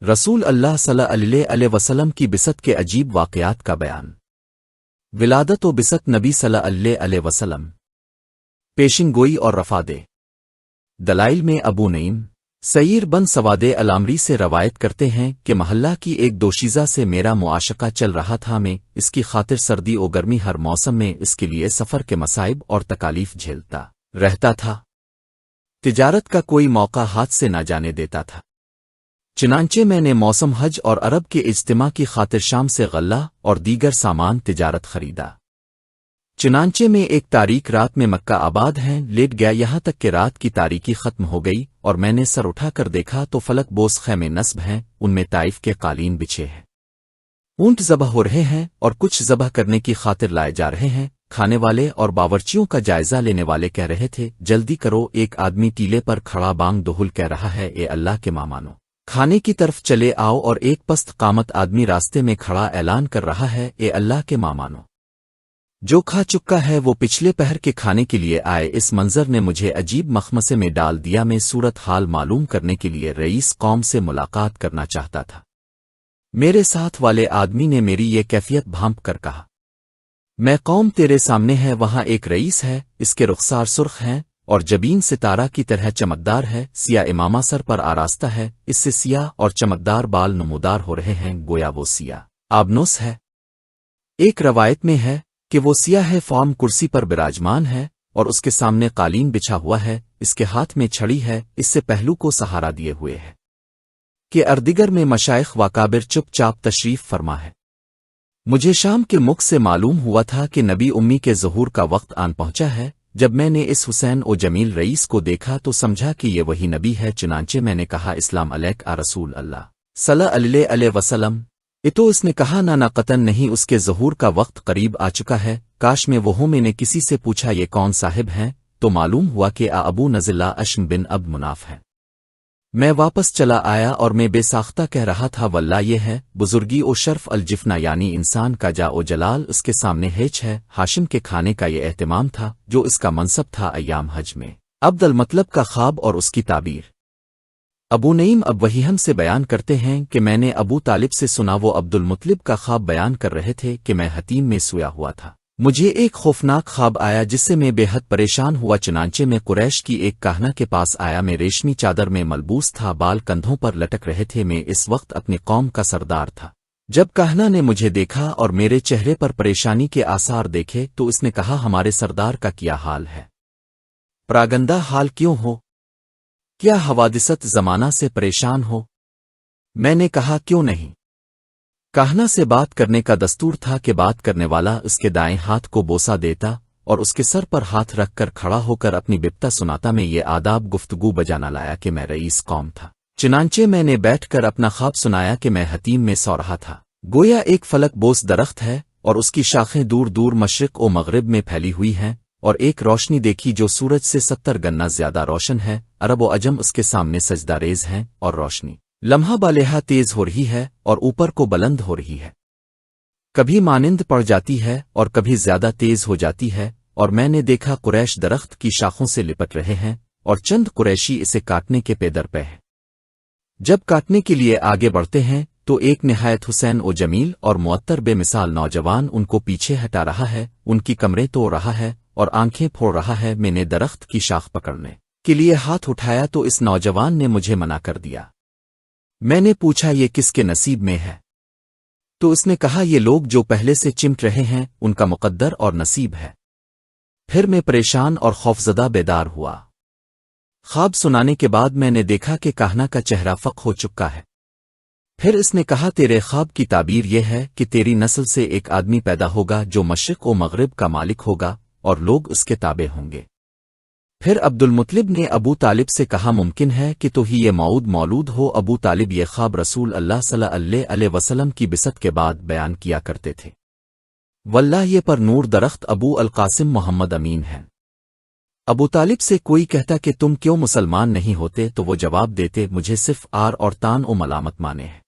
رسول اللہ صلی اللہ علیہ وسلم کی بست کے عجیب واقعات کا بیان۔ ولادت و بست نبی صلی اللہ علیہ وسلم، پیشن گوئی اور رفادے۔ دلائل میں ابو نعیم سعیر بن سواد العامری سے روایت کرتے ہیں کہ محلہ کی ایک دوشیزہ سے میرا معاشقہ چل رہا تھا، میں اس کی خاطر سردی و گرمی ہر موسم میں اس کے لیے سفر کے مصائب اور تکالیف جھیلتا رہتا تھا۔ تجارت کا کوئی موقع ہاتھ سے نہ جانے دیتا تھا، چنانچہ میں نے موسم حج اور عرب کے اجتماع کی خاطر شام سے غلہ اور دیگر سامان تجارت خریدا۔ چنانچہ میں ایک تاریک رات میں مکہ آباد ہیں لیٹ گیا، یہاں تک کہ رات کی تاریکی ختم ہو گئی اور میں نے سر اٹھا کر دیکھا تو فلک بوس خیمے نصب ہیں، ان میں طائف کے قالین بچھے ہیں، اونٹ ذبح ہو رہے ہیں اور کچھ ذبح کرنے کی خاطر لائے جا رہے ہیں۔ کھانے والے اور باورچیوں کا جائزہ لینے والے کہہ رہے تھے، جلدی کرو، ایک آدمی ٹیلے پر کھڑا بانگ دہل کہہ رہا ہے، اے اللہ کے مامانو، کھانے کی طرف چلے آؤ، اور ایک پست قامت آدمی راستے میں کھڑا اعلان کر رہا ہے، اے اللہ کے مامانو، جو کھا چکا ہے وہ پچھلے پہر کے کھانے کے لیے آئے۔ اس منظر نے مجھے عجیب مخمسے میں ڈال دیا، میں صورت حال معلوم کرنے کے لیے رئیس قوم سے ملاقات کرنا چاہتا تھا۔ میرے ساتھ والے آدمی نے میری یہ کیفیت بھانپ کر کہا، میں قوم تیرے سامنے ہے، وہاں ایک رئیس ہے، اس کے رخسار سرخ ہیں اور جبین ستارہ کی طرح چمکدار ہے، سیاہ امامہ سر پر آراستہ ہے، اس سے سیاہ اور چمکدار بال نمودار ہو رہے ہیں گویا وہ سیاہ آبنوس ہے۔ ایک روایت میں ہے کہ وہ سیاہ فام کرسی پر براجمان ہے اور اس کے سامنے قالین بچھا ہوا ہے، اس کے ہاتھ میں چھڑی ہے، اس سے پہلو کو سہارا دیے ہوئے ہے کہ اردگر میں مشائخ واکابر چپ چاپ تشریف فرما ہے۔ مجھے شام کے مکھ سے معلوم ہوا تھا کہ نبی امی کے ظہور کا وقت آن پہنچا ہے۔ جب میں نے اس حسین و جمیل رئیس کو دیکھا تو سمجھا کہ یہ وہی نبی ہے، چنانچہ میں نے کہا، اسلام علیک آ رسول اللہ صلی اللہ علیہ وسلم۔ تو اس نے کہا، نہ قطن نہیں، اس کے ظہور کا وقت قریب آ چکا ہے، کاش میں وہ ہوں۔ میں نے کسی سے پوچھا یہ کون صاحب ہیں، تو معلوم ہوا کہ ابو نضلہ اشم بن اب مناف ہے۔ میں واپس چلا آیا اور میں بے ساختہ کہہ رہا تھا، واللہ یہ ہے بزرگی و شرف الجفنا، یعنی انسان کا جا و جلال اس کے سامنے ہیچ ہے۔ ہاشم کے کھانے کا یہ اہتمام تھا جو اس کا منصب تھا ایام حج میں۔ عبد المطلب کا خواب اور اس کی تعبیر۔ ابو نعیم اب وہی ہم سے بیان کرتے ہیں کہ میں نے ابو طالب سے سنا، وہ عبد المطلب کا خواب بیان کر رہے تھے کہ میں حتیم میں سویا ہوا تھا، مجھے ایک خوفناک خواب آیا جس سے میں بے حد پریشان ہوا، چنانچہ میں قریش کی ایک کاہنہ کے پاس آیا، میں ریشمی چادر میں ملبوس تھا، بال کندھوں پر لٹک رہے تھے، میں اس وقت اپنی قوم کا سردار تھا۔ جب کاہنہ نے مجھے دیکھا اور میرے چہرے پر پریشانی کے آثار دیکھے تو اس نے کہا، ہمارے سردار کا کیا حال ہے؟ پراگندہ حال کیوں ہو؟ کیا حوادثت زمانہ سے پریشان ہو؟ میں نے کہا، کیوں نہیں۔ کاہنہ سے بات کرنے کا دستور تھا کہ بات کرنے والا اس کے دائیں ہاتھ کو بوسہ دیتا اور اس کے سر پر ہاتھ رکھ کر کھڑا ہو کر اپنی بپتا سناتا۔ میں یہ آداب گفتگو بجانا لایا کہ میں رئیس قوم تھا، چنانچہ میں نے بیٹھ کر اپنا خواب سنایا کہ میں حتیم میں سو رہا تھا، گویا ایک فلک بوس درخت ہے اور اس کی شاخیں دور دور مشرق و مغرب میں پھیلی ہوئی ہیں، اور ایک روشنی دیکھی جو سورج سے 70 گنا زیادہ روشن ہے، عرب و عجم اس کے سامنے سجدہ ریز ہیں، اور روشنی لمحہ بالحہ تیز ہو رہی ہے اور اوپر کو بلند ہو رہی ہے، کبھی مانند پڑ جاتی ہے اور کبھی زیادہ تیز ہو جاتی ہے، اور میں نے دیکھا قریش درخت کی شاخوں سے لپٹ رہے ہیں اور چند قریشی اسے کاٹنے کے پیدر پہ ہیں۔ جب کاٹنے کے لیے آگے بڑھتے ہیں تو ایک نہایت حسین و جمیل اور معطر بے مثال نوجوان ان کو پیچھے ہٹا رہا ہے، ان کی کمریں توڑ رہا ہے اور آنکھیں پھوڑ رہا ہے۔ میں نے درخت کی شاخ پکڑنے کے لیے ہاتھ اٹھایا تو اس نوجوان نے مجھے منع کر دیا۔ میں نے پوچھا، یہ کس کے نصیب میں ہے؟ تو اس نے کہا، یہ لوگ جو پہلے سے چمٹ رہے ہیں ان کا مقدر اور نصیب ہے۔ پھر میں پریشان اور خوفزدہ بیدار ہوا۔ خواب سنانے کے بعد میں نے دیکھا کہ کاہنہ کا چہرہ فق ہو چکا ہے۔ پھر اس نے کہا، تیرے خواب کی تعبیر یہ ہے کہ تیری نسل سے ایک آدمی پیدا ہوگا جو مشرق و مغرب کا مالک ہوگا اور لوگ اس کے تابع ہوں گے۔ پھر عبد المطلب نے ابو طالب سے کہا، ممکن ہے کہ تو ہی یہ موعود مولود ہو؟ ابو طالب یہ خواب رسول اللہ صلی اللہ علیہ وسلم کی بست کے بعد بیان کیا کرتے تھے۔ واللہ یہ پر نور درخت ابو القاسم محمد امین ہے۔ ابو طالب سے کوئی کہتا کہ تم کیوں مسلمان نہیں ہوتے تو وہ جواب دیتے، مجھے صرف آر اور تان و ملامت مانے ہیں۔